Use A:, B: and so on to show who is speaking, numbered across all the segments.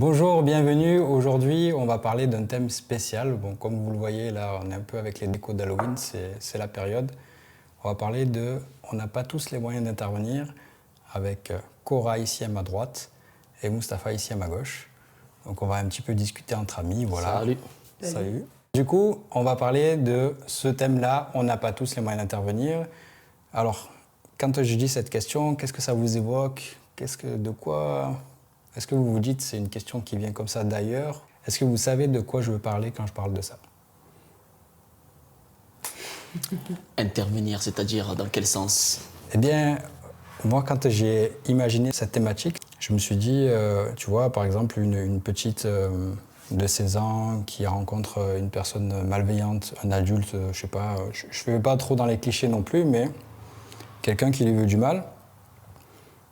A: Bonjour, bienvenue. Aujourd'hui, on va parler d'un thème spécial. Bon, comme vous le voyez, là, on est un peu avec les décos d'Halloween, c'est la période. On va parler de « On n'a pas tous les moyens d'intervenir » avec Cora ici à ma droite et Mustapha ici à ma gauche. Donc on va un petit peu discuter entre amis, voilà.
B: Salut.
A: Salut. Du coup, on va parler de ce thème-là, on n'a pas tous les moyens d'intervenir. Alors, quand je dis cette question, qu'est-ce que ça vous évoque? De quoi est-ce que vous vous dites c'est une question qui vient comme ça d'ailleurs? Est-ce que vous savez de quoi je veux parler quand je parle de ça?
B: Intervenir, c'est-à-dire dans quel sens?
A: Eh bien, moi, quand j'ai imaginé cette thématique, je me suis dit, tu vois, par exemple, une petite de 16 ans qui rencontre une personne malveillante, un adulte, je sais pas, je ne vais pas trop dans les clichés non plus, mais quelqu'un qui lui veut du mal,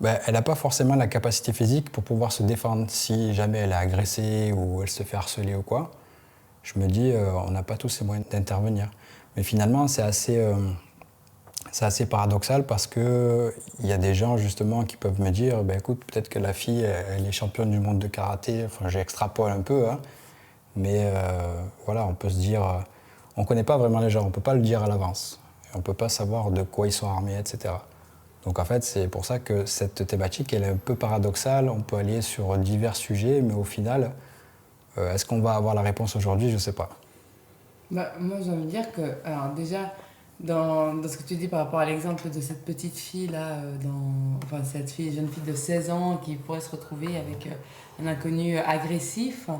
A: ben, elle n'a pas forcément la capacité physique pour pouvoir se défendre si jamais elle est agressée ou elle se fait harceler ou quoi. Je me dis, on n'a pas tous les moyens d'intervenir. Mais finalement, c'est assez paradoxal parce qu'il y a des gens justement qui peuvent me dire ben, écoute, peut-être que la fille, elle est championne du monde de karaté. Enfin, j'extrapole un peu, hein. Mais voilà, on peut se dire, on ne connaît pas vraiment les gens, on ne peut pas le dire à l'avance. On ne peut pas savoir de quoi ils sont armés, etc. Donc en fait, c'est pour ça que cette thématique, elle est un peu paradoxale. On peut aller sur divers sujets, mais au final, est-ce qu'on va avoir la réponse aujourd'hui? Je ne sais pas.
C: Bah, moi, j'ai envie de dire que, alors déjà, dans ce que tu dis par rapport à l'exemple de cette petite fille-là, enfin, cette jeune fille de 16 ans qui pourrait se retrouver avec un inconnu agressif,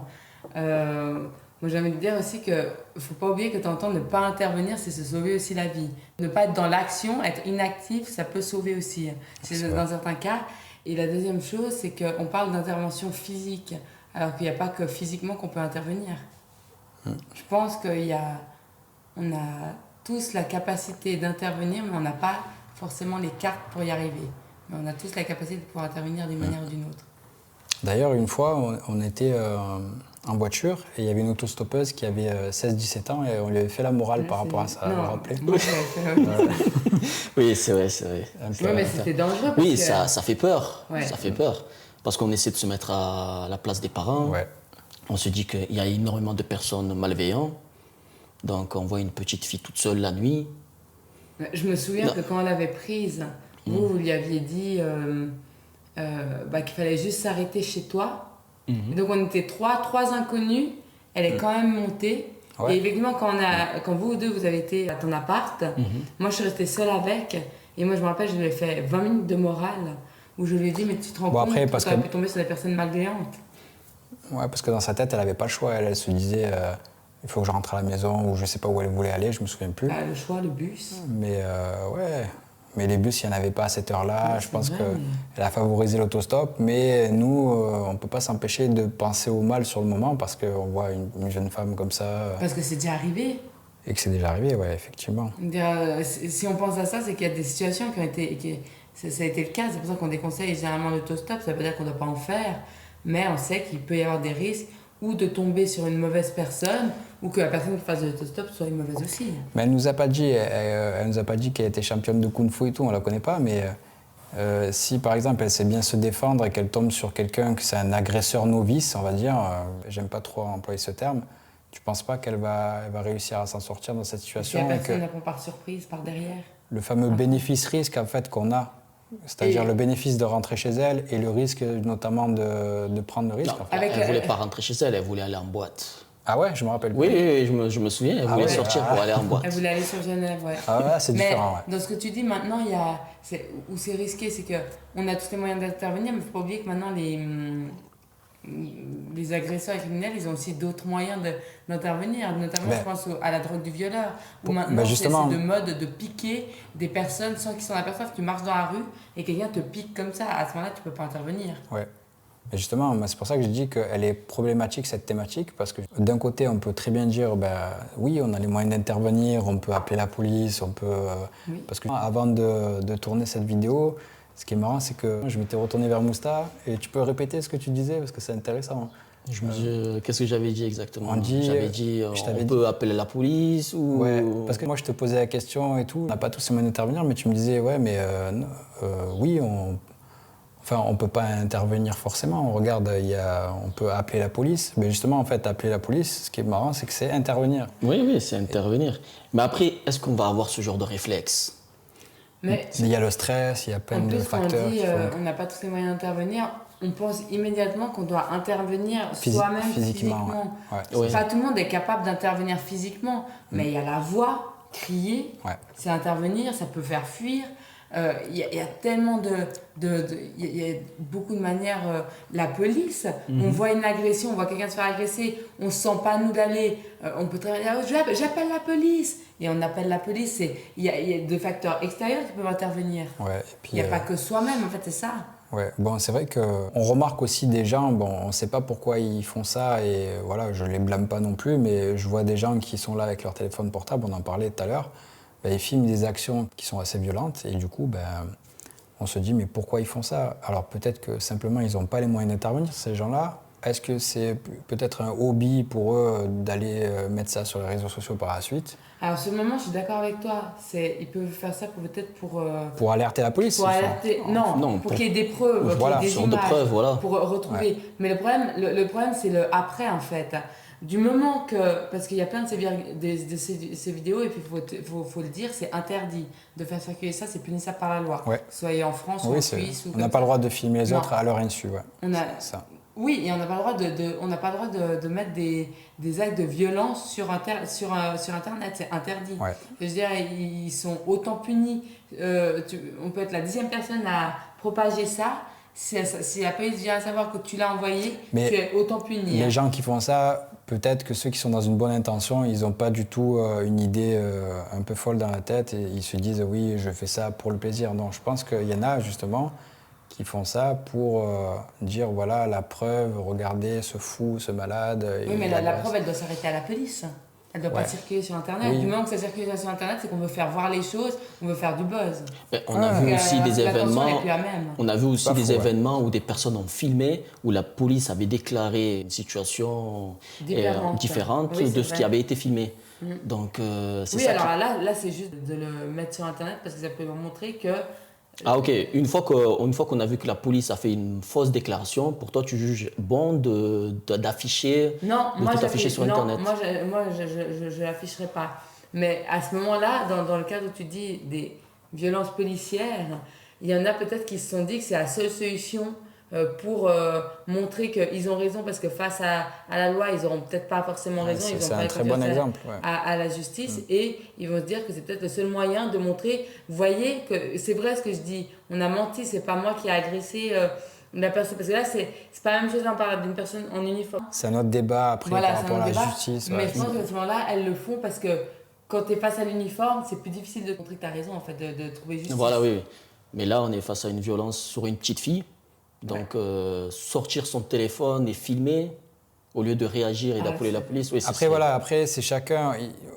C: moi, j'ai envie de dire aussi qu'il ne faut pas oublier que t'entends ne pas intervenir, c'est se sauver aussi la vie. Ne pas être dans l'action, être inactif, ça peut sauver aussi. C'est dans certains cas. Et la deuxième chose, c'est qu'on parle d'intervention physique, alors qu'il n'y a pas que physiquement qu'on peut intervenir. Je pense on a tous la capacité d'intervenir, mais on n'a pas forcément les cartes pour y arriver. Mais on a tous la capacité de pouvoir intervenir d'une manière ou d'une autre.
A: D'ailleurs, une fois, on était en voiture et il y avait une autostoppeuse qui avait 16-17 ans et on lui avait fait la morale par rapport à ça, vous vous rappelez?
B: Oui, c'est vrai, c'est vrai.
C: Oui, mais c'était dangereux.
B: Oui, ça fait peur.
C: Ouais.
B: Ça fait peur. Parce qu'on essaie de se mettre à la place des parents.
A: Ouais.
B: On se dit qu'il y a énormément de personnes malveillantes. Donc on voit une petite fille toute seule la nuit.
C: Je me souviens que quand on l'avait prise, vous lui aviez dit qu'il fallait juste s'arrêter chez toi. Et donc on était trois inconnus. Elle est quand même montée.
A: Ouais.
C: Et effectivement, quand vous deux vous avez été à ton appart, moi je suis restée seule avec. Et moi je me rappelle, je lui ai fait 20 minutes de morale où je lui ai dit mais tu te rends compte que tu aurais pu tomber sur des personnes malveillantes.
A: Ouais, parce que dans sa tête, elle n'avait pas le choix. Elle se disait il faut que je rentre à la maison ou je ne sais pas où elle voulait aller, je ne me souviens plus.
C: Le choix, le bus.
A: Mais ouais. Mais les bus, il n'y en avait pas à cette heure-là. Ouais, je pense qu'elle a favorisé l'autostop. Mais nous, on ne peut pas s'empêcher de penser au mal sur le moment parce qu'on voit une jeune femme comme ça.
C: Parce que c'est déjà arrivé.
A: Et que c'est déjà arrivé, ouais, effectivement.
C: Si on pense à ça, c'est qu'il y a des situations qui ont été... ça a été le cas, c'est pour ça qu'on déconseille généralement l'autostop. Ça veut dire qu'on ne doit pas en faire. Mais on sait qu'il peut y avoir des risques ou de tomber sur une mauvaise personne ou que la personne qui fasse de l'autostop soit une mauvaise aussi.
A: Mais elle nous a pas dit, elle nous a pas dit qu'elle était championne de kung-fu et tout, on la connaît pas, mais si par exemple elle sait bien se défendre et qu'elle tombe sur quelqu'un que c'est un agresseur novice, on va dire, j'aime pas trop employer ce terme, tu penses pas qu'elle va réussir à s'en sortir dans cette situation?
C: Si la personne la prend par surprise, par derrière.
A: Le fameux bénéfice-risque en fait qu'on a. C'est-à-dire le bénéfice de rentrer chez elle et le risque notamment de prendre le risque.
B: Non, elle ne voulait pas rentrer chez elle, elle voulait aller en boîte.
A: Ah ouais, je me rappelle.
B: Oui, je me souviens, elle voulait sortir pour aller en boîte.
C: Elle voulait aller sur Genève, ouais.
A: Ah ouais, c'est différent, ouais.
C: Dans ce que tu dis maintenant, où c'est risqué, c'est qu'on a tous les moyens d'intervenir, mais il ne faut pas oublier que maintenant les agresseurs et criminels, ils ont aussi d'autres moyens d'intervenir. Notamment, je pense à la drogue du violeur, où maintenant, c'est de mode de piquer des personnes sans qu'ils s'en aperçoivent. Tu marches dans la rue et quelqu'un te pique comme ça. À ce moment-là, tu ne peux pas intervenir.
A: Ouais. Et justement, c'est pour ça que je dis qu'elle est problématique, cette thématique, parce que d'un côté, on peut très bien dire, oui, on a les moyens d'intervenir, on peut appeler la police, on peut...
C: Oui.
A: Parce que avant de tourner cette vidéo, ce qui est marrant, c'est que je m'étais retourné vers Mousta, et tu peux répéter ce que tu disais, parce que c'est intéressant.
B: Qu'est-ce que j'avais dit exactement?
A: J'avais
B: dit, on peut appeler la police ou...
A: Ouais, parce que moi, je te posais la question et tout, on n'a pas tous les moyens d'intervenir, mais tu me disais, ouais, mais oui, Enfin, on ne peut pas intervenir forcément. On regarde, on peut appeler la police. Mais justement, en fait, appeler la police, ce qui est marrant, c'est que c'est intervenir.
B: Oui, c'est intervenir. Mais après, est-ce qu'on va avoir ce genre de réflexe?
C: Mais
A: Il y a le stress, il y a plein
C: en
A: de
C: plus, quand
A: facteurs.
C: on dit
A: qui font que-
C: on n'a pas tous les moyens d'intervenir, on pense immédiatement qu'on doit intervenir soi-même physiquement.
A: Ouais.
B: Ouais.
C: Pas tout le monde est capable d'intervenir physiquement, mais il y a la voix, crier,
A: Ouais.
C: c'est intervenir, ça peut faire fuir. Il y a tellement il y a beaucoup de manières. La police, on voit une agression, on voit quelqu'un se faire agresser, on se sent pas nous d'aller, on peut très bien dire j'appelle la police, et on appelle la police. Il y a des facteurs extérieurs qui peuvent intervenir.
A: Ouais, et puis,
C: Il n'y a pas que soi-même, en fait, c'est ça.
A: ouais. Bon, c'est vrai qu'on remarque aussi des gens, bon, on ne sait pas pourquoi ils font ça, et voilà, je ne les blâme pas non plus, mais je vois des gens qui sont là avec leur téléphone portable, on en parlait tout à l'heure, ben, ils filment des actions qui sont assez violentes, et du coup, ben, on se dit, mais pourquoi ils font ça? Alors peut-être que simplement, ils n'ont pas les moyens d'intervenir, ces gens-là. Est-ce que c'est peut-être un hobby pour eux d'aller mettre ça sur les réseaux sociaux par la suite?
C: Alors, sur le moment, je suis d'accord avec toi. Ils peuvent faire ça
A: Pour alerter la police?
C: pour alerter. Non, pour qu'il y ait des preuves,
A: Voilà,
C: qu'il y ait des
B: sorte de
C: images,
B: preuves, voilà.
C: pour retrouver.
A: Ouais.
C: Mais le problème, c'est le après, en fait. Du moment que. Parce qu'il y a plein de ces vidéos, et puis il faut le dire, c'est interdit de faire circuler ça, c'est punissable par la loi.
A: Ouais.
C: Soit en France ou
A: Oui,
C: en Suisse.
A: on n'a pas le droit de filmer les
C: Non.
A: autres à leur insu. Ouais.
C: On a,
A: Ça.
C: Oui, et on n'a pas le droit on n'a pas le droit de mettre des actes de violence sur Internet, c'est interdit.
A: Ouais.
C: Je veux dire, ils sont autant punis. On peut être la 10e personne à propager ça. Si la police vient à savoir que tu l'as envoyé,
A: Mais
C: tu es autant puni.
A: Les gens qui font ça, peut-être que ceux qui sont dans une bonne intention, ils n'ont pas du tout une idée un peu folle dans la tête et ils se disent oui, je fais ça pour le plaisir. Non, je pense qu'il y en a justement qui font ça pour dire voilà la preuve, regardez ce fou, ce malade.
C: Oui, mais la preuve, elle doit s'arrêter à la police. Elle ne doit pas circuler sur Internet.
A: Oui.
C: Du moment que ça circule sur Internet, c'est qu'on veut faire voir les choses, on veut faire du buzz.
B: Mais on a vu aussi des
C: L'attention
B: événements.
C: n'est plus la même.
B: On a vu aussi
A: Pas
B: des
A: faux, ouais.
B: événements où des personnes ont filmé, où la police avait déclaré une situation différente
C: Oui,
B: de
C: c'est
B: ce
C: vrai.
B: qui avait été filmé. Donc c'est
C: Oui,
B: ça.
C: alors là c'est juste de le mettre sur Internet parce que ça peut montrer que.
B: Ah ok, une fois qu'on a vu que la police a fait une fausse déclaration, pour toi tu juges bon d'afficher,
C: Non,
B: de
C: moi
B: tout afficher sur Internet.
C: Moi je l'afficherai pas. Mais à ce moment-là, dans le cadre où tu dis des violences policières, il y en a peut-être qui se sont dit que c'est la seule solution pour montrer qu'ils ont raison parce que face à la loi, ils n'auront peut-être pas forcément raison. Ils
A: C'est
C: ont pas
A: un très bon
C: confiance
A: exemple. Ouais.
C: à la justice et ils vont se dire que c'est peut-être le seul moyen de montrer, vous voyez que c'est vrai ce que je dis, on a menti, c'est pas moi qui ai agressé la personne, parce que là c'est pas la même chose d'en parler d'une personne en uniforme.
A: C'est un autre débat après
C: Voilà,
A: par
C: c'est un
A: rapport à
C: autre
A: la
C: débat,
A: justice.
C: mais
A: ouais.
C: je pense qu'à ce moment-là, elles le font parce que quand tu es face à l'uniforme, c'est plus difficile de montrer que tu as raison, en fait, de trouver justice.
B: Voilà, oui. Mais là, on est face à une violence sur une petite fille. Donc, sortir son téléphone et filmer, au lieu de réagir et d'appeler la police. Oui,
A: Après, voilà, après, c'est chacun.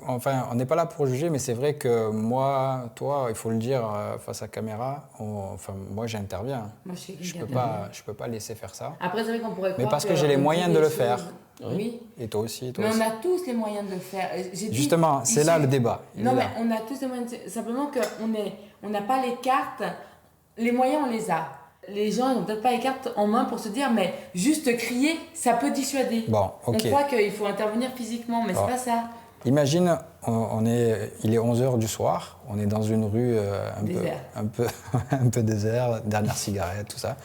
A: Enfin, on n'est pas là pour juger, mais c'est vrai que moi, toi, il faut le dire face à caméra, enfin, moi, j'interviens.
C: Moi, je sais
A: Je
C: quelqu'un
A: peux pas laisser faire ça.
C: Après, c'est vrai qu'on pourrait
A: Mais
C: croire
A: parce que j'ai les
C: on
A: moyens
C: dit
A: de
C: des
A: le faire.
C: choses. Oui.
A: Et toi aussi, toi
C: Mais
A: aussi.
C: on a tous les moyens de le faire. J'ai dit,
A: Justement, c'est là le débat. Il
C: Non,
A: est
C: mais
A: là.
C: on a tous les moyens. Simplement qu'on n'a pas les cartes. Les moyens, on les a. Les gens, ils n'ont peut-être pas les cartes en main pour se dire, mais juste crier, ça peut dissuader.
A: Bon, ok.
C: On croit qu'il faut intervenir physiquement, mais
A: Bon.
C: c'est pas ça.
A: Imagine, il est 11h du soir, on est dans une rue
C: Désert.
A: un peu désert, dernière cigarette, tout ça.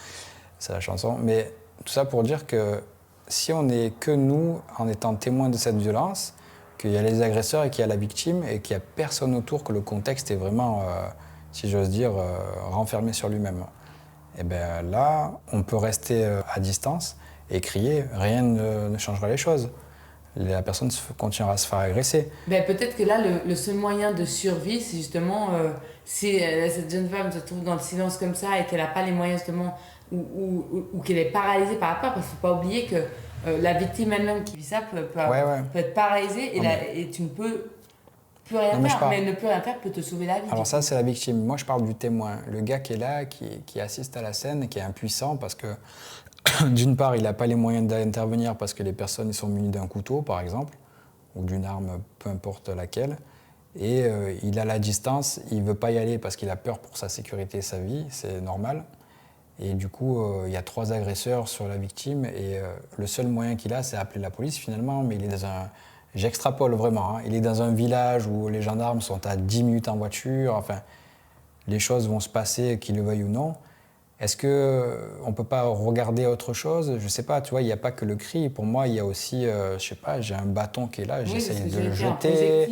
A: C'est la chanson. Mais tout ça pour dire que si on n'est que nous, en étant témoins de cette violence, qu'il y a les agresseurs et qu'il y a la victime et qu'il n'y a personne autour, que le contexte est vraiment, si j'ose dire, renfermé sur lui-même. Et bien là, on peut rester à distance et crier, rien ne changera les choses. La personne continuera à se faire agresser.
C: Ben, peut-être que là, le seul moyen de survie, c'est justement si cette jeune femme se trouve dans le silence comme ça et qu'elle n'a pas les moyens justement, ou qu'elle est paralysée par la peur, parce qu'il ne faut pas oublier que la victime elle-même qui vit ça peut être paralysée et tu ne peux plus rien faire, mais ne plus rien faire peut te sauver la vie.
A: Alors ça, c'est la victime. Moi, je parle du témoin. Le gars qui est là, qui assiste à la scène, qui est impuissant parce que, d'une part, il n'a pas les moyens d'intervenir parce que les personnes sont munies d'un couteau, par exemple, ou d'une arme, peu importe laquelle. Et il a la distance, il ne veut pas y aller parce qu'il a peur pour sa sécurité et sa vie, c'est normal. Et du coup, il y a 3 agresseurs sur la victime et le seul moyen qu'il a, c'est appeler la police finalement, mais il est dans un... J'extrapole vraiment, hein, il est dans un village où les gendarmes sont à 10 minutes en voiture, enfin, les choses vont se passer, qu'ils le veuillent ou non. Est-ce qu'on ne peut pas regarder autre chose? Je ne sais pas, tu vois, il n'y a pas que le cri. Pour moi, il y a aussi, je ne sais pas, j'ai un bâton qui est là, j'essaye de le jeter.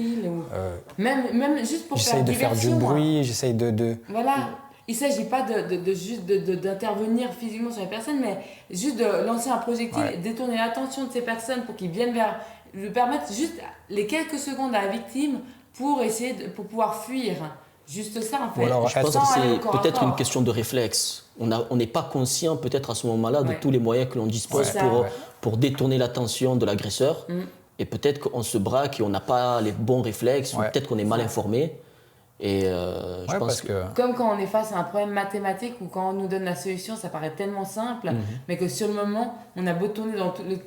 C: Même juste pour
A: j'essaye
C: faire
A: de faire du bruit, j'essaye de...
C: Voilà. Il ne s'agit pas juste d'intervenir physiquement sur les personnes, mais juste de lancer un projectile, détourner l'attention de ces personnes pour qu'ils viennent vers... lui permettre juste les quelques secondes à la victime pour pour pouvoir fuir. Juste ça, en fait.
B: Alors, je pense que c'est peut-être une question de réflexe. On n'est pas conscient, peut-être à ce moment-là, de tous les moyens que l'on dispose pour détourner l'attention de l'agresseur. Et peut-être qu'on se braque et on n'a pas les bons réflexes, ou peut-être qu'on est mal informé. Et je pense que...
C: Comme quand on est face à un problème mathématique ou quand on nous donne la solution, ça paraît tellement simple, mais que sur le moment, on a beau tourner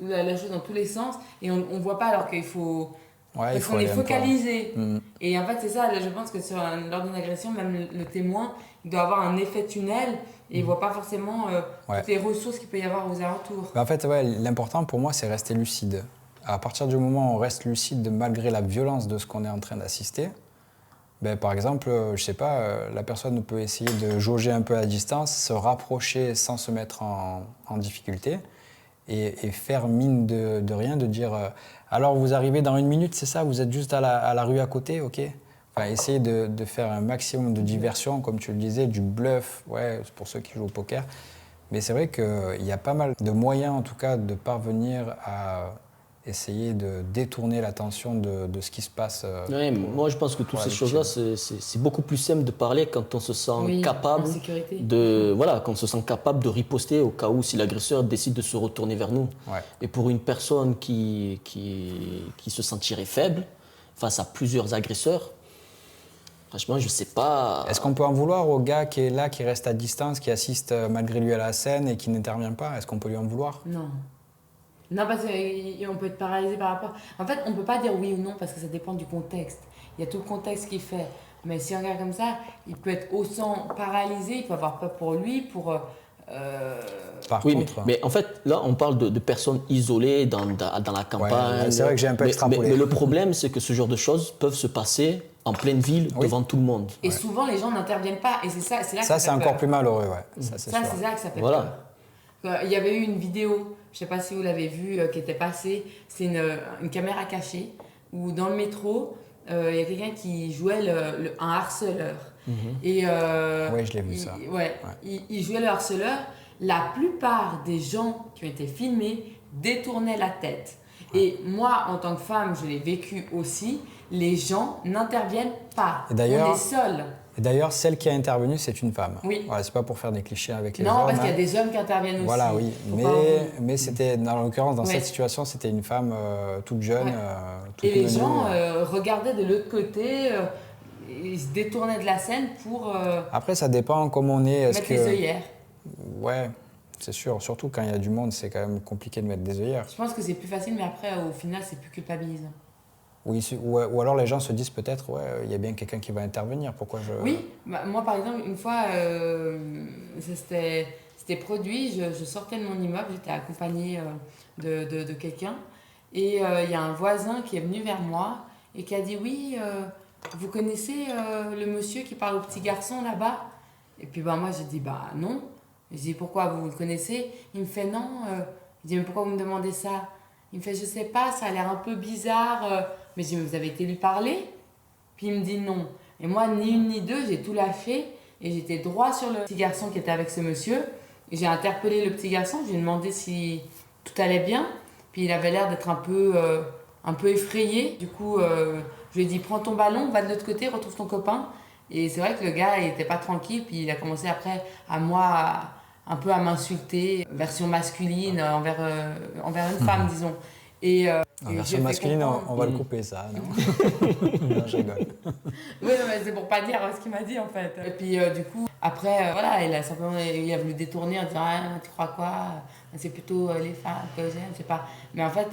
C: la chose dans tous les sens et on ne voit pas alors qu'il faut... parce qu'on est focalisé. Et en fait, c'est ça, je pense que lors d'une agression, même le témoin, il doit avoir un effet tunnel et il ne voit pas forcément toutes les ressources qu'il peut y avoir aux alentours.
A: En fait, l'important pour moi, c'est rester lucide. À partir du moment où on reste lucide malgré la violence de ce qu'on est en train d'assister, par exemple, je sais pas, la personne peut essayer de jauger un peu à distance, se rapprocher sans se mettre en difficulté et faire mine de rien, de dire alors vous arrivez dans 1 minute, c'est ça, vous êtes juste à la rue à côté, ok. Enfin, essayer de faire un maximum de diversion, comme tu le disais, du bluff, c'est pour ceux qui jouent au poker. Mais c'est vrai qu'il y a pas mal de moyens, en tout cas, de parvenir à essayer de détourner l'attention de ce qui se passe.
B: Moi, je pense que toutes ces choses-là, c'est beaucoup plus simple de parler quand on se sent capable quand on se sent capable de riposter au cas où si l'agresseur décide de se retourner vers nous. Et pour une personne qui se sentirait faible face à plusieurs agresseurs, franchement, je sais pas.
A: Est-ce qu'on peut en vouloir au gars qui est là, qui reste à distance, qui assiste malgré lui à la scène et qui n'intervient pas? Est-ce qu'on peut lui en vouloir?
C: Non, parce qu'on peut être paralysé par rapport... En fait, on ne peut pas dire oui ou non parce que ça dépend du contexte. Il y a tout le contexte qui fait. Mais si on regarde comme ça, il peut être autant paralysé, il peut avoir peur pour lui,
A: Par contre...
B: mais en fait, là, on parle de personnes isolées dans la campagne.
A: C'est vrai que j'ai un peu extrapolé.
B: Mais le problème, c'est que ce genre de choses peuvent se passer en pleine ville, devant tout le monde.
C: Et souvent, les gens n'interviennent pas. Et c'est là que
A: ça c'est encore plus malheureux,
C: Ça, c'est là que ça fait peur. Il y avait eu une vidéo, je ne sais pas si vous l'avez vue, qui était passée. C'est une caméra cachée où dans le métro, il y a quelqu'un qui jouait un harceleur. Et,
A: je l'ai vu ça.
C: Il jouait le harceleur. La plupart des gens qui ont été filmés détournaient la tête. Et moi, en tant que femme, je l'ai vécu aussi. Les gens n'interviennent pas. On est seuls.
A: Et d'ailleurs, celle qui a intervenu, c'est une femme.
C: Oui.
A: C'est pas pour faire des clichés avec les hommes.
C: Non, parce qu'il y a des hommes qui interviennent aussi.
A: Voilà, oui. Mais c'était, dans l'occurrence, dans cette situation, c'était une femme toute jeune.
C: Et les gens regardaient de l'autre côté, ils se détournaient de la scène pour...
A: Après, ça dépend comment on est.
C: Mettre les œillères.
A: Ouais, c'est sûr. Surtout quand il y a du monde, c'est quand même compliqué de mettre des œillères.
C: Je pense que c'est plus facile, mais après, au final, c'est plus culpabilisant.
A: Oui, ou alors les gens se disent peut-être, il y a bien quelqu'un qui va intervenir, pourquoi je...
C: Oui, moi par exemple, une fois, c'était produit, je sortais de mon immeuble, j'étais accompagnée de quelqu'un, et il y a un voisin qui est venu vers moi et qui a dit, oui, vous connaissez le monsieur qui parle au petit garçon là-bas? Et puis moi j'ai dit, non. Je dis, pourquoi, vous le connaissez? Il me fait, non. Je dis, mais pourquoi vous me demandez ça? Il me fait, je sais pas, ça a l'air un peu bizarre. Mais je dis, mais vous avez été lui parler? Puis il me dit non. Et moi, ni une ni deux, j'ai tout lâché. Et j'étais droit sur le petit garçon qui était avec ce monsieur. Et j'ai interpellé le petit garçon, je lui ai demandé si tout allait bien. Puis il avait l'air d'être un peu effrayé. Du coup, je lui ai dit, prends ton ballon, va de l'autre côté, retrouve ton copain. Et c'est vrai que le gars, il n'était pas tranquille. Puis il a commencé après un peu à m'insulter, version masculine, envers une femme, disons.
A: En version masculine, on va le couper, ça, non? Non, je rigole.
C: Oui, non, mais c'est pour pas dire ce qu'il m'a dit, en fait. Et puis, du coup, après, voilà, il a voulu détourner en disant, ah, tu crois quoi? C'est plutôt les femmes que j'aime, je sais pas. Mais en fait,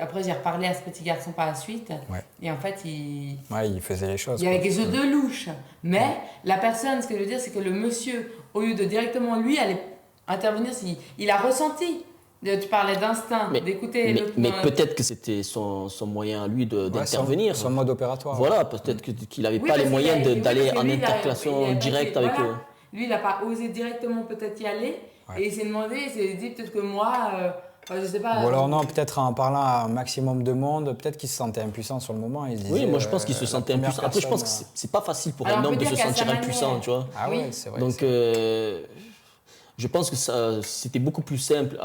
C: après, j'ai reparlé à ce petit garçon par la suite. Ouais. Et en fait, il
A: faisait les choses.
C: Il y avait quelque chose de louche. Mais la personne, ce que je veux dire, c'est que le monsieur, au lieu de directement lui aller intervenir, il a ressenti. Tu parlais d'instinct, d'écouter l'autre.
B: Mais peut-être que c'était son moyen à lui d'intervenir.
A: Son mode opératoire.
B: Voilà, peut-être qu'il n'avait pas les moyens d'aller en interpellation directe avec eux.
C: Lui, il n'a pas osé directement peut-être y aller. Ouais. Et il s'est demandé, il s'est dit peut-être que moi, je sais pas.
A: Ou alors non, peut-être en parlant à un maximum de monde, peut-être qu'il se sentait impuissant sur le moment. Il se disait,
B: oui, moi je pense qu'il se sentait impuissant. Après, je pense que c'est pas facile pour un homme de se sentir impuissant, tu vois.
A: Ah oui, c'est vrai.
B: Donc, je pense que c'était beaucoup plus simple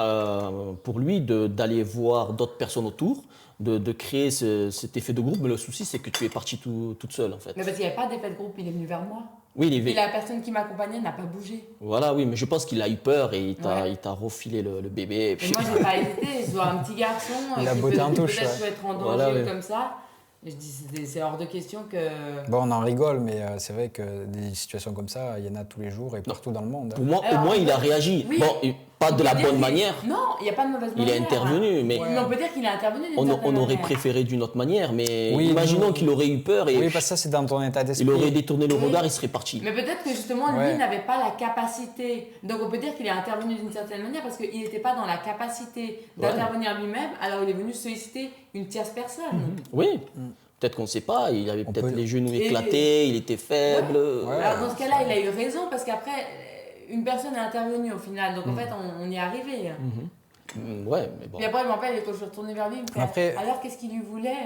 B: pour lui d'aller voir d'autres personnes autour, de créer cet effet de groupe. Mais le souci, c'est que tu es partie toute seule, en fait.
C: Mais parce qu'il n'y avait pas d'effet de groupe, il est venu vers moi.
B: Oui,
C: et la personne qui m'accompagnait n'a pas bougé.
B: Voilà, oui, mais je pense qu'il a eu peur et il t'a refilé le bébé.
C: Et puis... moi, j'ai pas hésité. Je vois un petit garçon
A: qui peut-être
C: peut être en danger comme ça. Je dis, c'est hors de question que...
A: Bon, on en rigole, mais c'est vrai que des situations comme ça, il y en a tous les jours et partout dans le monde.
B: Pour moi, au moins, il a réagi. Oui. Bon, pas de la bonne manière.
C: Non, il n'y a pas de mauvaise manière.
B: Il est intervenu, mais...
C: On peut dire qu'il est intervenu d'une certaine
B: manière. On aurait préféré d'une autre manière, mais imaginons qu'il aurait eu peur et...
A: Oui, parce que ça, c'est dans ton état d'esprit.
B: Il aurait détourné le regard, il serait parti.
C: Mais peut-être que justement, lui n'avait pas la capacité. Donc on peut dire qu'il est intervenu d'une certaine manière parce qu'il n'était pas dans la capacité d'intervenir lui-même, alors il est venu solliciter une tierce personne.
B: Oui. Peut-être qu'on ne sait pas, il avait peut-être les genoux éclatés, il était faible.
C: Alors dans ce cas-là, il a eu raison parce qu'après, une personne est intervenue au final. Donc en fait, on y est arrivé.
B: Ouais, mais bon.
C: Puis après, je me rappelle, quand je suis retournée vers lui, il me fait alors qu'est-ce qu'il lui voulait?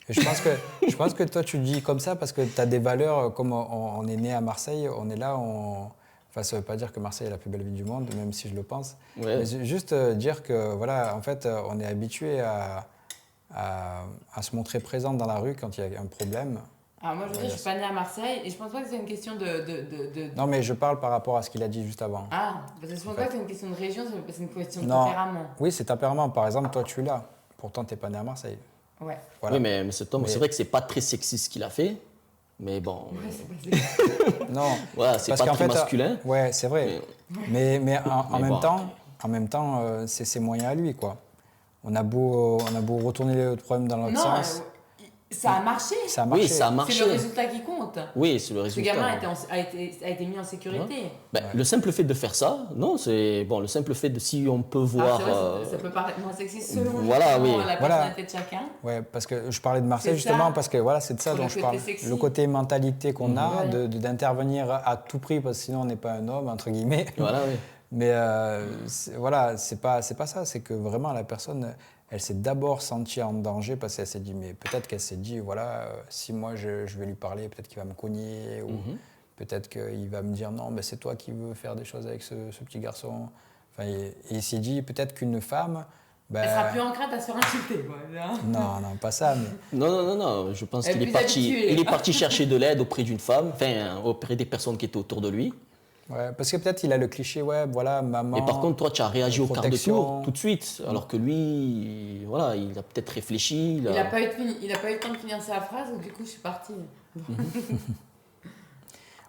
A: Je pense que toi, tu dis comme ça parce que tu as des valeurs, comme on est né à Marseille, on est là, Enfin, ça ne veut pas dire que Marseille est la plus belle ville du monde, même si je le pense. Ouais. Mais juste dire que, voilà, en fait, on est habitué à se montrer présent dans la rue quand il y a un problème.
C: Alors moi, je veux dire, je ne suis pas née à Marseille et je ne pense pas que c'est une question de...
A: Non, mais je parle par rapport à ce qu'il a dit juste avant.
C: Ah, parce que je ne pense pas que c'est une question de région, c'est une question de tempérament.
A: Oui, c'est tempérament. Par exemple, toi, tu es là. Pourtant, tu n'es pas né à Marseille.
C: Ouais.
B: Voilà. Oui, mais cet homme, c'est vrai que ce n'est pas très sexiste ce qu'il a fait. Mais bon...
C: Ouais, c'est pas sexiste.
B: Non, voilà, c'est pas très masculin.
A: Ouais, c'est vrai. Mais en même temps, c'est ses moyens à lui, quoi. On a beau retourner le problème dans l'autre sens.
C: Ça a marché.
B: Oui, ça a marché.
C: C'est le résultat qui compte.
B: Oui, c'est le résultat.
C: Ce gamin a été mis en sécurité.
B: Le simple fait de faire ça, non, c'est bon. Le simple fait de si on peut voir.
C: Ça peut paraître moins sexiste selon la personnalité de chacun.
A: Ouais, parce que je parlais de Marseille justement parce que voilà, c'est de ça dont je parle. Le côté mentalité qu'on a d'intervenir à tout prix parce que sinon on n'est pas un homme entre guillemets.
B: Voilà, oui.
A: Mais voilà, c'est pas ça. C'est que vraiment la personne. Elle s'est d'abord sentie en danger parce qu'elle s'est dit, mais peut-être qu'elle s'est dit, voilà, si moi je vais lui parler, peut-être qu'il va me cogner, ou peut-être qu'il va me dire, non, ben c'est toi qui veux faire des choses avec ce petit garçon. Enfin, et il s'est dit, peut-être qu'une femme...
C: elle sera plus encrante à se faire insulter.
A: Non, pas ça. Mais...
B: Non, je pense qu'il est parti chercher de l'aide auprès d'une femme, enfin, auprès des personnes qui étaient autour de lui.
A: Ouais, parce que peut-être il a le cliché, ouais, voilà, maman.
B: Et par contre, toi, tu as réagi au quart de tour tout de suite, alors que lui, voilà, il a peut-être réfléchi.
C: Il n'a pas eu le temps de finir sa phrase, du coup, je suis partie.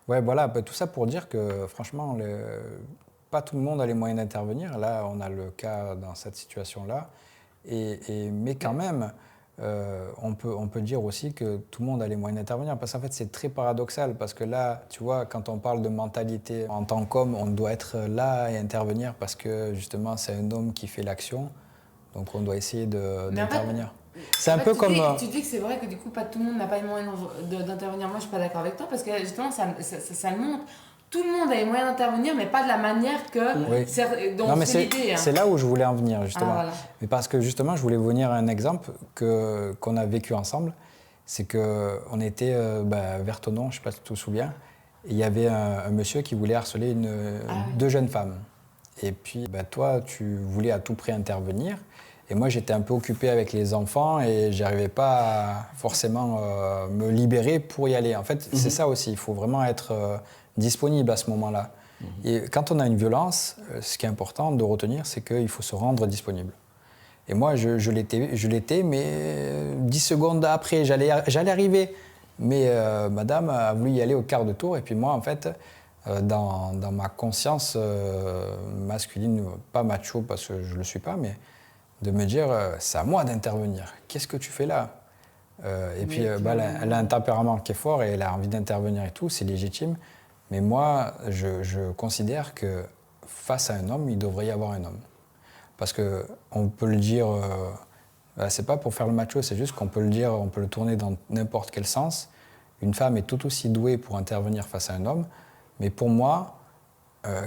A: Ouais, voilà, tout ça pour dire que franchement, pas tout le monde a les moyens d'intervenir. Là, on a le cas dans cette situation-là, mais quand même. On peut dire aussi que tout le monde a les moyens d'intervenir parce qu'en fait c'est très paradoxal parce que là tu vois quand on parle de mentalité en tant qu'homme on doit être là et intervenir parce que justement c'est un homme qui fait l'action donc on doit essayer d'intervenir. C'est un peu comme...
C: Tu dis que c'est vrai que du coup pas tout le monde n'a pas les moyens d'intervenir. Moi je suis pas d'accord avec toi parce que justement ça le montre. Tout le monde a les moyens d'intervenir, mais pas de la manière dont c'est l'idée.
A: C'est là où je voulais en venir, justement.
C: Voilà.
A: Mais parce que, justement, je voulais vous venir à un exemple qu'on a vécu ensemble. C'est qu'on était vers Thonon, je ne sais pas si tu te souviens, et il y avait un monsieur qui voulait harceler deux jeunes femmes. Et puis, toi, tu voulais à tout prix intervenir. Et moi, j'étais un peu occupé avec les enfants et je n'arrivais pas à forcément me libérer pour y aller. En fait, c'est ça aussi. Il faut vraiment être... disponible à ce moment-là. Et quand on a une violence, ce qui est important de retenir, c'est qu'il faut se rendre disponible. Et moi, je l'étais, mais 10 secondes après, j'allais arriver. Mais madame a voulu y aller au quart de tour. Et puis moi, en fait, dans ma conscience masculine, pas macho parce que je ne le suis pas, mais de me dire, c'est à moi d'intervenir. Qu'est-ce que tu fais là ? Et puis, elle a un tempérament qui est fort et elle a envie d'intervenir et tout, c'est légitime. Mais moi, je considère que face à un homme, il devrait y avoir un homme. Parce qu'on peut le dire, c'est pas pour faire le macho, c'est juste qu'on peut le dire, on peut le tourner dans n'importe quel sens. Une femme est tout aussi douée pour intervenir face à un homme. Mais pour moi,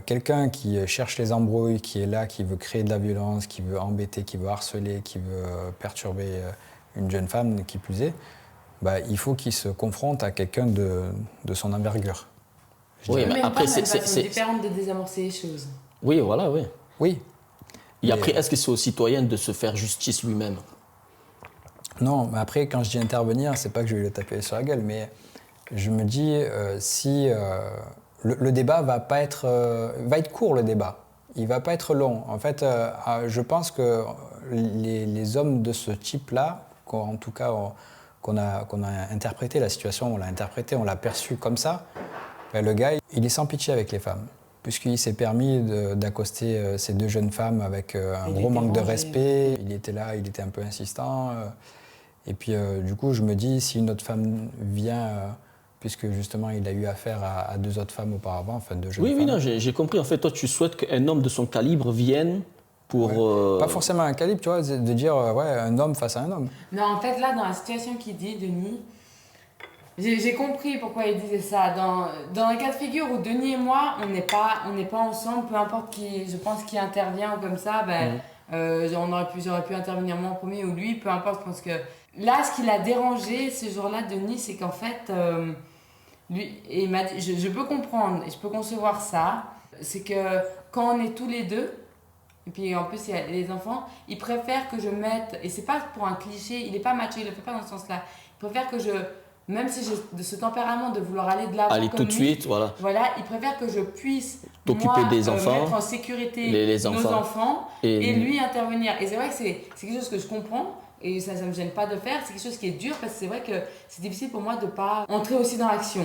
A: quelqu'un qui cherche les embrouilles, qui est là, qui veut créer de la violence, qui veut embêter, qui veut harceler, qui veut perturber une jeune femme, qui plus est, il faut qu'il se confronte à quelqu'un de son envergure.
B: Oui, mais après,
C: c'est différent de désamorcer les choses.
B: Oui, voilà, oui.
A: Oui.
B: Et après, est-ce que c'est au citoyen de se faire justice lui-même ?
A: Non, mais après, quand je dis intervenir, c'est pas que je vais le taper sur la gueule, mais je me dis, si le débat va être court, le débat. Il va pas être long. En fait, je pense que les hommes de ce type-là, en tout cas, qu'on a interprété la situation, on l'a perçu comme ça, le gars, il est sans pitié avec les femmes. Puisqu'il s'est permis d'accoster ces deux jeunes femmes avec un gros manque de respect. Il était là, il était un peu insistant. Et puis, du coup, je me dis, si une autre femme vient, puisque justement, il a eu affaire à deux autres femmes auparavant, enfin deux jeunes femmes.
B: Oui, non, j'ai compris. En fait, toi, tu souhaites qu'un homme de son calibre vienne pour...
A: Ouais. Pas forcément un calibre, tu vois, de dire, un homme face à un homme.
C: Non, en fait, là, dans la situation qu'il dit, Denis... J'ai compris pourquoi il disait ça. Dans le cas de figure où Denis et moi, on n'est pas ensemble, peu importe qui, je pense, qui intervient ou comme ça, j'aurais pu intervenir moi en premier ou lui, peu importe. Je pense que là, ce qui l'a dérangé ce jour-là, Denis, c'est qu'en fait, lui, et il m'a dit, je peux comprendre et je peux concevoir ça, c'est que quand on est tous les deux, et puis en plus il y a les enfants, il préfère que je mette, et c'est pas pour un cliché, il est pas macho, il le fait pas dans ce sens-là, il préfère que même si j'ai de ce tempérament de vouloir aller de l'avant
B: aller tout de suite, voilà.
C: Voilà, il préfère que je puisse
B: t'occuper des enfants,
C: mettre en sécurité
B: les
C: nos enfants et
B: lui
C: lui intervenir. Et c'est vrai que c'est quelque chose que je comprends et ça me gêne pas de faire. C'est quelque chose qui est dur parce que c'est vrai que c'est difficile pour moi de pas entrer aussi dans l'action.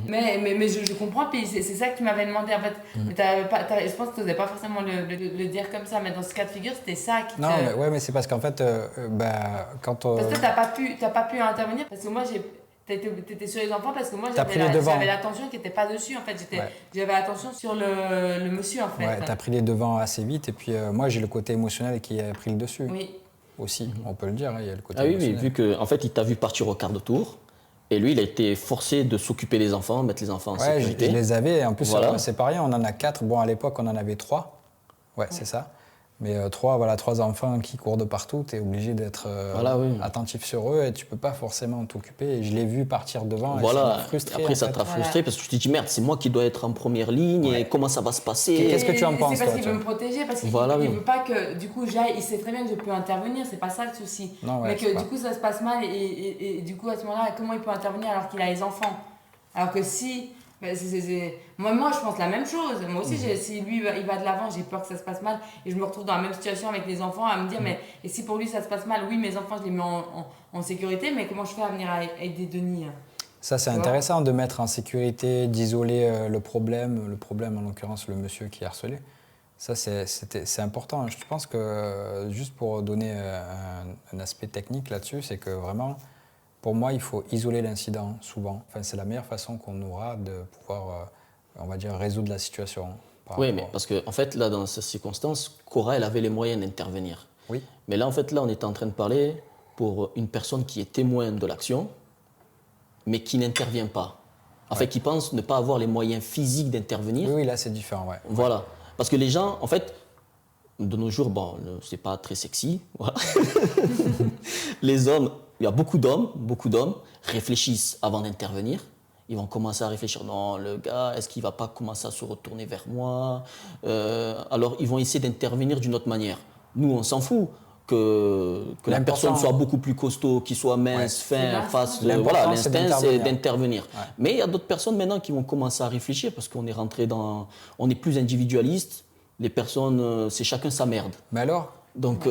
C: Mais je comprends, puis c'est ça que tu m'avais demandé en fait. Je pense que tu n'osais pas forcément le dire comme ça, mais dans ce cas de figure, c'était ça qui
A: Non, mais c'est parce qu'en fait, quand on...
C: Parce que t'as pas pu intervenir parce que moi t'étais sur les enfants parce que moi j'avais l'attention qui n'était pas dessus en fait. J'avais l'attention sur le monsieur en fait.
A: Ouais, t'as pris les devants assez vite et puis moi j'ai le côté émotionnel qui a pris le dessus.
C: Oui.
A: Aussi, on peut le dire, il y a le côté
B: émotionnel. Oui, vu qu'en fait il t'a vu partir au quart de tour et lui il a été forcé de s'occuper des enfants, mettre les enfants en sécurité.
A: Je les avais, en plus c'est pas rien, on en a 4, bon à l'époque on en avait 3, c'est ça. Mais 3 enfants qui courent de partout, tu es obligé d'être attentif sur eux et tu peux pas forcément t'occuper. Et je l'ai vu partir devant et ça m'a frustré.
B: Après, ça t'a frustré parce que tu te dis merde, c'est moi qui dois être en première ligne et comment ça va se passer.
A: Qu'est-ce que tu en penses?
C: C'est parce qu'il veut me protéger, parce qu'il veut pas que du coup j'aille. Il sait très bien que je peux intervenir, c'est pas ça le souci. Mais que du coup ça se passe mal et du coup à ce moment-là, comment il peut intervenir alors qu'il a les enfants? Alors que si. Moi, je pense la même chose. Moi aussi, si lui il va de l'avant, j'ai peur que ça se passe mal et je me retrouve dans la même situation avec les enfants à me dire mais et si pour lui ça se passe mal, oui, mes enfants je les mets en sécurité, mais comment je fais à venir aider Denis?
A: Ça, c'est intéressant de mettre en sécurité, d'isoler le problème en l'occurrence le monsieur qui harcelait. Ça, c'est important. Je pense que juste pour donner un aspect technique là-dessus, c'est que vraiment. Pour moi, il faut isoler l'incident souvent. Enfin, c'est la meilleure façon qu'on aura de pouvoir, on va dire, résoudre la situation.
B: Oui, mais parce qu'en fait, là, dans ces circonstances, Cora, elle avait les moyens d'intervenir.
A: Oui.
B: Mais là, en fait, là, on est en train de parler pour une personne qui est témoin de l'action, mais qui n'intervient pas. En fait, qui pense ne pas avoir les moyens physiques d'intervenir.
A: Oui, là, c'est différent, ouais.
B: Voilà. Parce que les gens, en fait, de nos jours, bon, c'est pas très sexy. Voilà. Les hommes... Il y a beaucoup d'hommes réfléchissent avant d'intervenir. Ils vont commencer à réfléchir. Non, le gars, est-ce qu'il ne va pas commencer à se retourner vers moi? Alors, ils vont essayer d'intervenir d'une autre manière. Nous, on s'en fout que la personne soit beaucoup plus costaud, qu'il soit mince, fin, fasse... Voilà, l'instinct, c'est d'intervenir. Ouais. Mais il y a d'autres personnes maintenant qui vont commencer à réfléchir parce qu'on est rentré dans... On est plus individualiste. Les personnes, c'est chacun sa merde.
A: Mais alors
B: Donc,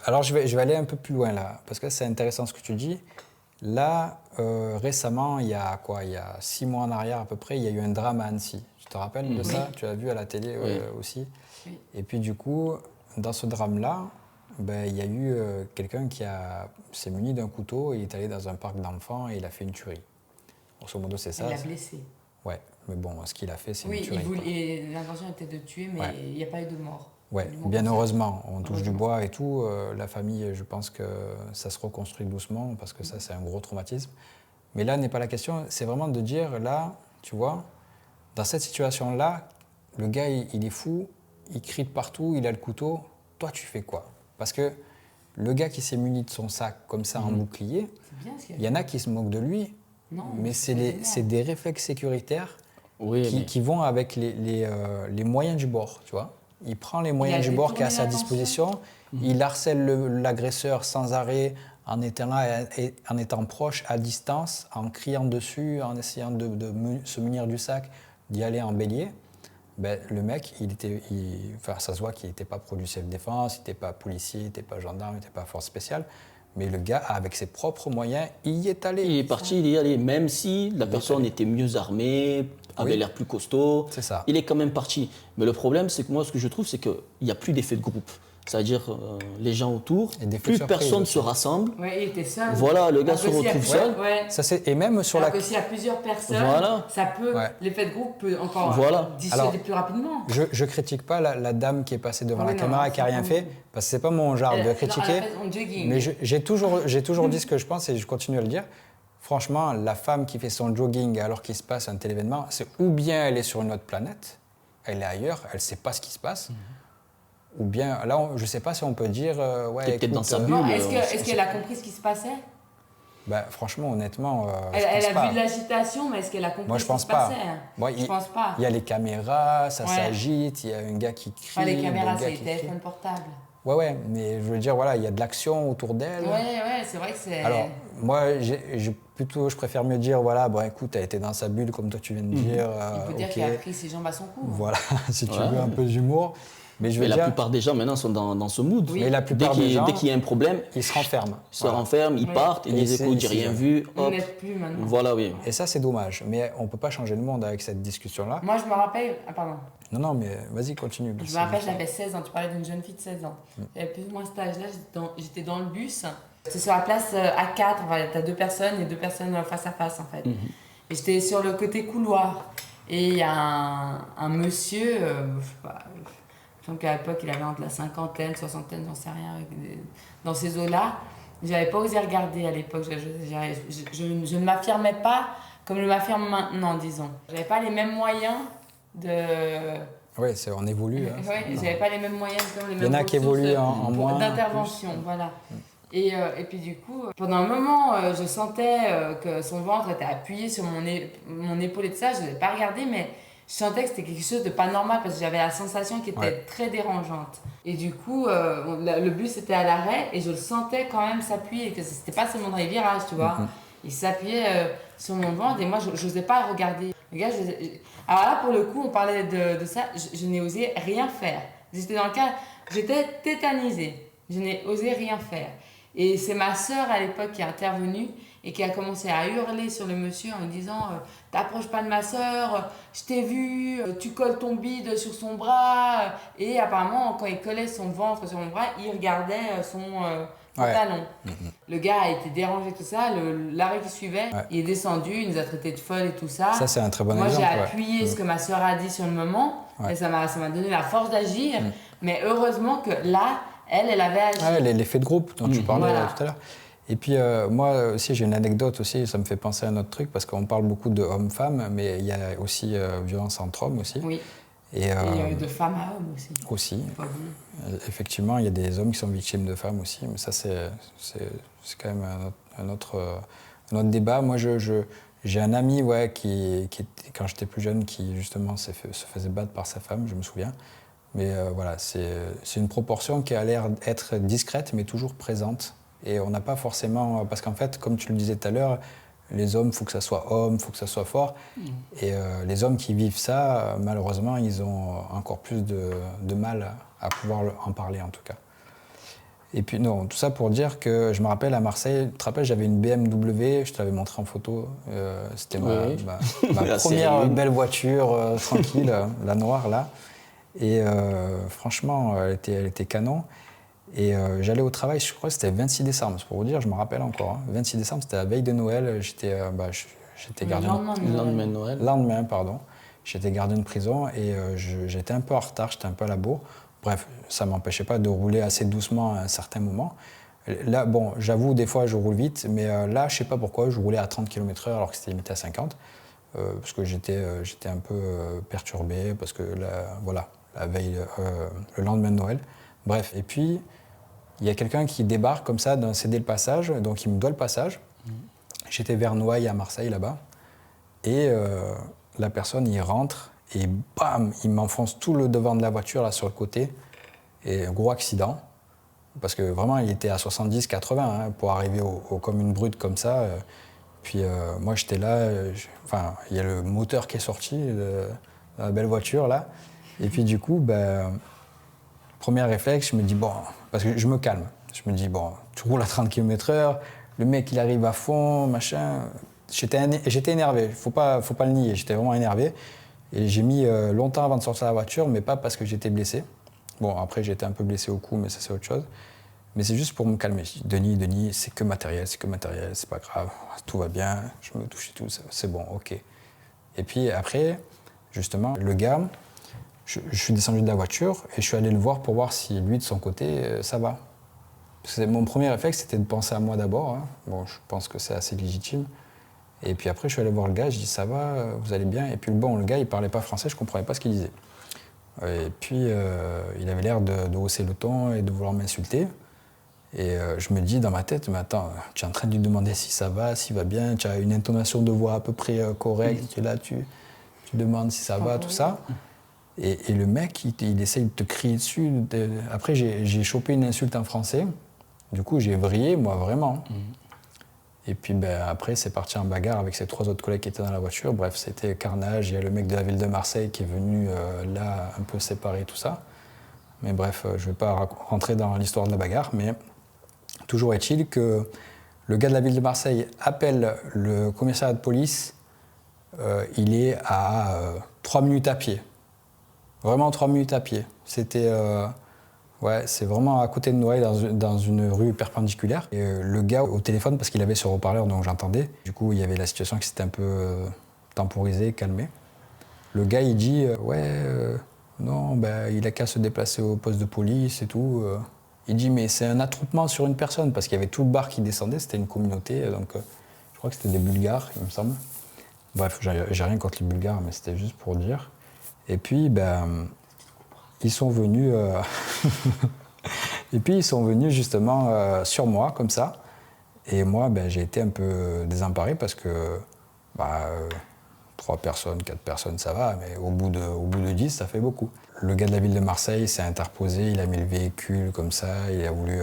A: Alors je vais aller un peu plus loin là, parce que c'est intéressant ce que tu dis. Là, récemment, il y a 6 mois en arrière à peu près, il y a eu un drame à Annecy. Tu te rappelles de ça? Tu l'as vu à la télé aussi. Oui. Et puis du coup, dans ce drame-là, il y a eu quelqu'un qui s'est muni d'un couteau et il est allé dans un parc d'enfants et il a fait une tuerie. Grosso modo, c'est ça.
C: Il l'a blessé.
A: Ouais, mais bon, ce qu'il a fait, c'est une tuerie.
C: Oui, l'intention était de tuer, mais il n'y a pas eu de mort.
A: Oui, bien heureusement. On touche du bois et tout. La famille, je pense que ça se reconstruit doucement parce que ça, c'est un gros traumatisme. Mais là n'est pas la question. C'est vraiment de dire, là, tu vois, dans cette situation-là, le gars, il est fou, il crie de partout, il a le couteau. Toi, tu fais quoi? Parce que le gars qui s'est muni de son sac comme ça en bouclier, il y en a qui se moquent de lui, mais c'est des réflexes sécuritaires qui vont avec les moyens du bord, tu vois. Il prend les moyens du bord qui est à sa disposition, il harcèle l'agresseur sans arrêt en étant là, en étant proche, à distance, en criant dessus, en essayant de se munir du sac, d'y aller en bélier. Le mec, ça se voit qu'il n'était pas pro du self-défense, il n'était pas policier, il n'était pas gendarme, il n'était pas force spéciale. Mais le gars, avec ses propres moyens, il y est allé.
B: Il est parti, il y est allé. Même si la personne était mieux armée, avait l'air plus costaud,
A: c'est ça.
B: Il est quand même parti. Mais le problème, c'est que moi, ce que je trouve, c'est qu'il n'y a plus d'effet de groupe. C'est-à-dire, les gens autour, plus personne se rassemble.
C: Oui, il était seul.
B: Voilà, le gars se retrouve seul.
A: Ça, et même sur
C: alors que s'il y a plusieurs personnes, ça peut, l'effet de groupe peut encore dissuader plus rapidement.
A: Je ne critique pas la dame qui est passée devant la caméra et qui n'a rien fait, parce que ce n'est pas mon genre de critiquer. Mais j'ai toujours dit ce que je pense et je continue à le dire. Franchement, la femme qui fait son jogging alors qu'il se passe un tel événement, c'est ou bien elle est sur une autre planète, elle est ailleurs, elle ne sait pas ce qui se passe. Ou bien, là, je ne sais pas si on peut dire...
B: peut-être dans sa bulle.
C: Est-ce qu'elle a compris ce qui se passait?
A: Franchement, honnêtement...
C: elle a vu de l'agitation, mais est-ce qu'elle a compris ce qui se passait? Je pense pas.
A: Il y a les caméras, ça s'agite, il y a un gars qui crie...
C: les caméras, c'est les téléphones portables.
A: Ouais, mais je veux dire, il y a de l'action autour d'elle.
C: Ouais, c'est vrai que c'est...
A: Alors, moi, je préfère mieux dire, écoute, elle était dans sa bulle, comme toi tu viens de dire.
C: Il peut dire qu'il a pris ses jambes à son cou.
A: Voilà, si tu veux un peu d'humour. Mais
B: la plupart des gens maintenant sont dans ce mood.
A: Oui. Mais la plupart des gens,
B: dès qu'il y a un problème,
A: ils se renferment.
B: Ils se renferment, ils partent, ils disent écoute, j'ai rien vu.
C: Hop. Ils n'êtes plus maintenant.
B: Voilà, oui.
A: Et ça, c'est dommage. Mais on ne peut pas changer le monde avec cette discussion-là.
C: Moi, je me rappelle... Ah, pardon.
A: Non, mais vas-y, continue.
C: Je me rappelle, j'avais 16 ans. Tu parlais d'une jeune fille de 16 ans. J'avais plus ou moins cet âge-là. J'étais dans le bus. C'était sur la place A4. Tu as 2 personnes et 2 personnes face à face, en fait. Et j'étais sur le côté couloir. Et il y a un monsieur... je sais pas... Je pense qu'à l'époque, il avait entre la cinquantaine, soixantaine, j'en sais rien, dans ces eaux-là. Je n'avais pas osé regarder à l'époque. Je ne m'affirmais pas comme je m'affirme maintenant, disons. Je n'avais pas les mêmes moyens de...
A: Oui, on évolue.
C: Oui, je n'avais pas les mêmes moyens, les mêmes
A: il y en a qui évoluent en moins.
C: D'intervention, voilà. Et puis du coup, pendant un moment, je sentais que son ventre était appuyé sur mon épaule et tout ça. Je n'avais pas regardé, mais... Je sentais que c'était quelque chose de pas normal parce que j'avais la sensation qui était très dérangeante. Et du coup, le bus était à l'arrêt et je le sentais quand même s'appuyer, que c'était pas seulement dans les virages, tu vois. Il s'appuyait sur mon ventre et moi, je n'osais pas regarder. Le gars, alors là, pour le coup, on parlait de ça, je n'ai osé rien faire. J'étais dans le cas, j'étais tétanisée. Je n'ai osé rien faire. Et c'est ma sœur à l'époque qui est intervenue et qui a commencé à hurler sur le monsieur en lui disant « T'approches pas de ma sœur, je t'ai vu, tu colles ton bide sur son bras. » Et apparemment, quand il collait son ventre sur mon bras, il regardait son pantalon. Le gars a été dérangé, tout ça. L'arrêt qui suivait, il est descendu, il nous a traités de folles et tout ça.
A: Ça, c'est un très bon exemple.
C: Moi, j'ai appuyé ce que ma sœur a dit sur le moment et ça m'a donné la force d'agir. Mais heureusement que là, elle avait agi.
A: L'effet de groupe dont tu parlais tout à l'heure. Et puis moi aussi j'ai une anecdote aussi, ça me fait penser à un autre truc parce qu'on parle beaucoup de hommes-femmes, mais il y a aussi violence entre hommes aussi.
C: Oui. Et de femmes à hommes aussi.
A: Aussi. Effectivement, il y a des hommes qui sont victimes de femmes aussi, mais ça c'est quand même un autre débat. Moi j'ai un ami qui quand j'étais plus jeune qui justement se faisait battre par sa femme, je me souviens. Mais voilà, c'est une proportion qui a l'air d'être discrète mais toujours présente. Et on n'a pas forcément... Parce qu'en fait, comme tu le disais tout à l'heure, les hommes, il faut que ça soit homme, il faut que ça soit fort. Et les hommes qui vivent ça, malheureusement, ils ont encore plus de mal à pouvoir en parler, en tout cas. Et puis non, tout ça pour dire que je me rappelle à Marseille, tu te rappelles, j'avais une BMW, je te l'avais montré en photo. C'était ma première belle voiture, tranquille, la noire là. Et franchement, elle était canon. Et j'allais au travail, je crois que c'était le 26 décembre, c'est pour vous dire, je me rappelle encore. 26 décembre, c'était la veille de Noël, j'étais gardien.
B: Le lendemain de Noël.
A: Lendemain, pardon. J'étais gardien de prison et j'étais un peu en retard, j'étais un peu à la bourre. Bref, ça ne m'empêchait pas de rouler assez doucement à un certain moment. Là, bon, j'avoue, des fois, je roule vite, mais là, je ne sais pas pourquoi, je roulais à 30 km/h alors que c'était limité à 50, parce que j'étais un peu perturbé, parce que la veille, le lendemain de Noël. Bref, et puis, il y a quelqu'un qui débarque comme ça, d'un céder le passage, donc il me doit le passage. J'étais vers Noailles à Marseille, là-bas, et la personne, il rentre, et bam, il m'enfonce tout le devant de la voiture, là, sur le côté. Et un gros accident. Parce que vraiment, il était à 70-80 hein, pour arriver comme une brute comme ça. Puis moi, j'étais là. Il y a le moteur qui est sorti de la belle voiture, là. Et puis du coup, premier réflexe, je me dis, bon, parce que je me calme. Je me dis, bon, tu roules à 30 km/h, le mec, il arrive à fond, machin. J'étais énervé, faut pas le nier, j'étais vraiment énervé. Et j'ai mis longtemps avant de sortir de la voiture, mais pas parce que j'étais blessé. Bon, après, j'étais un peu blessé au cou, mais ça, c'est autre chose. Mais c'est juste pour me calmer. Je dis, Denis, c'est que matériel, c'est pas grave, tout va bien, je me touche et tout, c'est bon, ok. Et puis après, justement, le gars, je suis descendu de la voiture et je suis allé le voir pour voir si lui, de son côté, ça va. Parce que mon premier réflexe, c'était de penser à moi d'abord. Hein. Bon, je pense que c'est assez légitime. Et puis après, je suis allé voir le gars, je dis, ça va, vous allez bien? Et puis bon, le gars, il parlait pas français, je comprenais pas ce qu'il disait. Et puis, il avait l'air de hausser le ton et de vouloir m'insulter. Et je me dis dans ma tête, mais attends, tu es en train de lui demander si ça va, s'il va bien, tu as une intonation de voix à peu près correcte, tu es là, tu demandes si ça va, tout ça. Et le mec, il essaye de te crier dessus. Après, j'ai chopé une insulte en français. Du coup, j'ai vrillé, moi, vraiment. Et puis après, c'est parti en bagarre avec ces 3 autres collègues qui étaient dans la voiture. Bref, c'était carnage. Il y a le mec de la ville de Marseille qui est venu là, un peu séparer tout ça. Mais bref, je ne vais pas rentrer dans l'histoire de la bagarre. Mais toujours est-il que le gars de la ville de Marseille appelle le commissariat de police. Il est à 3 minutes à pied. Vraiment 3 minutes à pied. C'était... c'est vraiment à côté de Noailles, dans une rue perpendiculaire. Et le gars au téléphone, parce qu'il avait ce haut-parleur dont j'entendais, du coup, il y avait la situation qui s'était un peu temporisée, calmée. Le gars, il dit non, il a qu'à se déplacer au poste de police et tout. Il dit mais c'est un attroupement sur une personne, parce qu'il y avait tout le bar qui descendait, c'était une communauté, donc je crois que c'était des Bulgares, il me semble. Bref, j'ai rien contre les Bulgares, mais c'était juste pour dire. Et puis, ils sont venus... Et puis, ils sont venus justement sur moi, comme ça. Et moi, j'ai été un peu désemparé parce que 3 personnes, 4 personnes, ça va, mais au bout de 10, ça fait beaucoup. Le gars de la ville de Marseille s'est interposé, il a mis le véhicule comme ça, il a voulu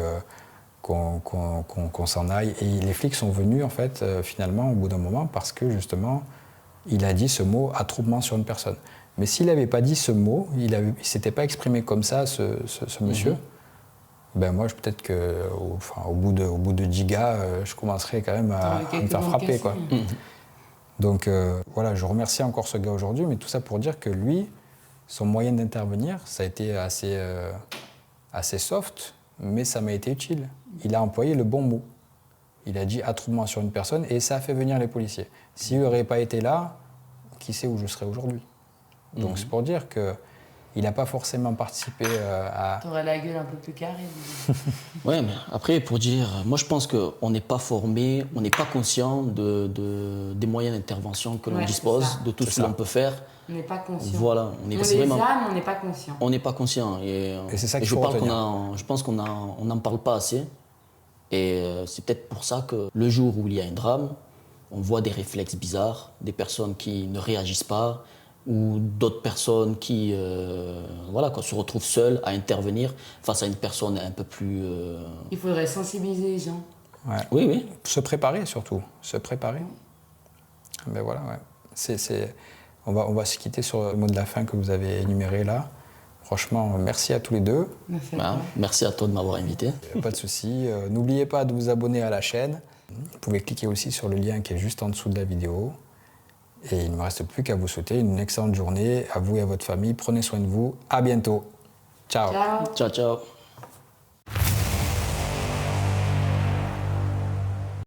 A: qu'on s'en aille. Et les flics sont venus, en fait, finalement, au bout d'un moment, parce que, justement, il a dit ce mot « attroupement sur une personne ». Mais s'il n'avait pas dit ce mot, il ne s'était pas exprimé comme ça, ce monsieur, moi, peut-être qu'au bout de 10 gars, je commencerais quand même à me faire frapper, quoi. Donc, voilà, je remercie encore ce gars aujourd'hui, mais tout ça pour dire que lui, son moyen d'intervenir, ça a été assez soft, mais ça m'a été utile. Il a employé le bon mot. Il a dit attroupement sur une personne et ça a fait venir les policiers. S'il n'aurait pas été là, qui sait où je serais aujourd'hui? Donc c'est pour dire qu'il n'a pas forcément participé à...
C: T'aurais la gueule un peu plus carrée.
B: Ouais, mais après, pour dire, moi je pense qu'on n'est pas formé, on n'est pas conscient des moyens d'intervention que l'on dispose, de tout ce que l'on peut faire.
C: On n'est pas conscient.
B: Voilà,
C: on les a, mais on n'est pas conscient.
B: On n'est pas conscient. Et
A: c'est ça qu'il faut retenir.
B: Je pense qu'on n'en parle pas assez. Et c'est peut-être pour ça que le jour où il y a un drame, on voit des réflexes bizarres, des personnes qui ne réagissent pas, ou d'autres personnes qui se retrouvent seules à intervenir face à une personne un peu plus...
C: Il faudrait sensibiliser les gens.
A: Ouais.
B: Oui.
A: Se préparer surtout, se préparer. Voilà, ouais. On va se quitter sur le mot de la fin que vous avez énuméré là. Franchement, merci à tous les deux.
B: Merci à toi de m'avoir invité.
A: Pas de souci. N'oubliez pas de vous abonner à la chaîne. Vous pouvez cliquer aussi sur le lien qui est juste en dessous de la vidéo. Et il ne me reste plus qu'à vous souhaiter une excellente journée. À vous et à votre famille. Prenez soin de vous. À bientôt. Ciao.
B: Ciao, ciao.